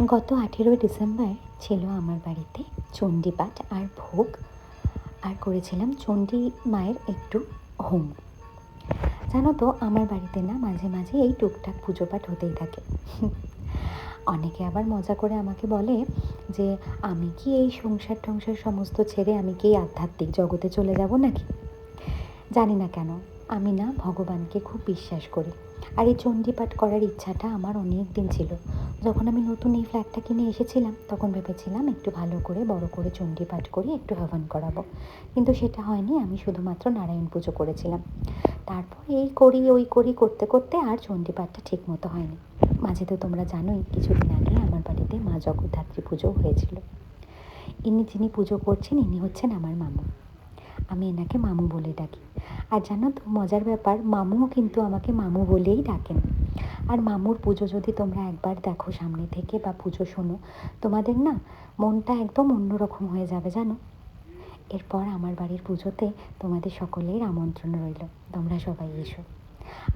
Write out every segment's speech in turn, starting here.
গত 18ই ডিসেম্বর ছিল আমার বাড়িতে চণ্ডীপাঠ আর ভোগ, আর করেছিলাম চণ্ডী মায়ের একটু হোম। জানো তো, আমার বাড়িতে না মাঝে মাঝে এই টুকটাক পুজো পাঠ হতেই থাকে। অনেকে আবার মজা করে আমাকে বলে যে আমি কি এই সংসার টংসার সমস্ত ছেড়ে আমি কি এই আধ্যাত্মিক জগতে চলে যাব নাকি। জানি না কেন, আমি না ভগবানকে খুব বিশ্বাস করি। আর এই চণ্ডীপাঠ করার ইচ্ছাটা আমার অনেক দিন ছিল। যখন আমি নতুন এই ফ্ল্যাটটা কিনে এসেছিলাম তখন ভেবেছিলাম একটু ভালো করে বড় করে চণ্ডীপাঠ করে একটু হবন করাবো, কিন্তু সেটা হয়নি। আমি শুধুমাত্র নারায়ণ পুজো করেছিলাম। তারপর এই করি ওই করি করতে করতে আর চণ্ডীপাঠটা ঠিক মতো হয়নি। মাঝে তো তোমরা জানোই, কিছুদিন আগে আমার বাড়িতে মা জগদ্ধাত্রী পুজোও হয়েছিল। যিনি পুজো করছেন ইনি হচ্ছেন আমার মামু। আমি এনাকে মামু বলে ডাকি। আর জানো তো, মজার ব্যাপার, মামুও কিন্তু আমাকে মামু বলেই ডাকেন। আর মামুর পুজো যদি তোমরা একবার দেখো সামনে থেকে বা পুজো শোনো, তোমাদের না মনটা একদম অন্যরকম হয়ে যাবে জানো। এরপর আমার বাড়ির পুজোতে তোমাদের সকলের আমন্ত্রণ রইল, তোমরা সবাই এসো।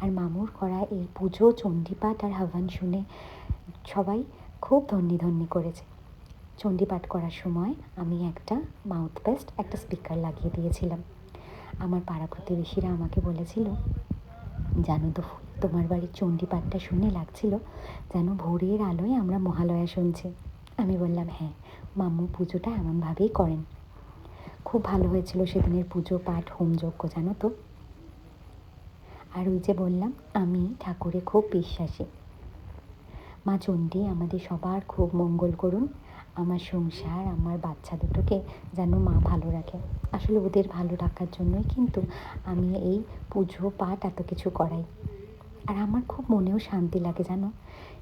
আর মামুর করা এই পুজো, চণ্ডীপাঠ আর হবন শুনে সবাই খুব ধন্যি করেছে। চণ্ডীপাঠ করার সময় আমি একটা মাউথপেস্ট, একটা স্পিকার লাগিয়ে দিয়েছিলাম। আমার পাড়া প্রতিবেশীরা আমাকে বলেছিল, জানো তো, তোমার বাড়ির চণ্ডীপাঠটা শুনে লাগছিল যেন ভোরের আলোয় আমরা মহালয়া শুনছি। আমি বললাম, হ্যাঁ, মাম্মু পুজোটা এমনভাবেই করেন। খুব ভালো হয়েছিল সেদিনের পুজো পাঠ হোমযজ্ঞ, জানো তো। আর ওই যে বললাম, আমি ঠাকুরে খুব বিশ্বাসী। মা চণ্ডী আমাদের সবার খুব মঙ্গল করুন। আমার সংসার, আমার বাচ্চা দুটোকে যেন মা ভালো রাখে। আসলে ওদের ভালো রাখার জন্যই কিন্তু আমি এই পুজো পাঠ এত কিছু করাই। আর আমার খুব মনেও শান্তি লাগে জানো।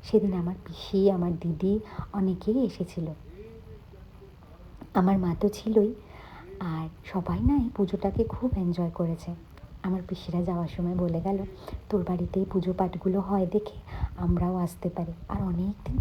সেদিন আমার পিসি, আমার দিদি অনেকেই এসেছিল। আমার মা তো ছিলই। আর সবাই না এই পুজোটাকে খুব এনজয় করেছে। আমার পিসিরা যাওয়ার সময় বলে গেল, তোর বাড়িতে এই পুজো পাঠগুলো হয় দেখে আমরাও আসতে পারি। আর অনেক দিন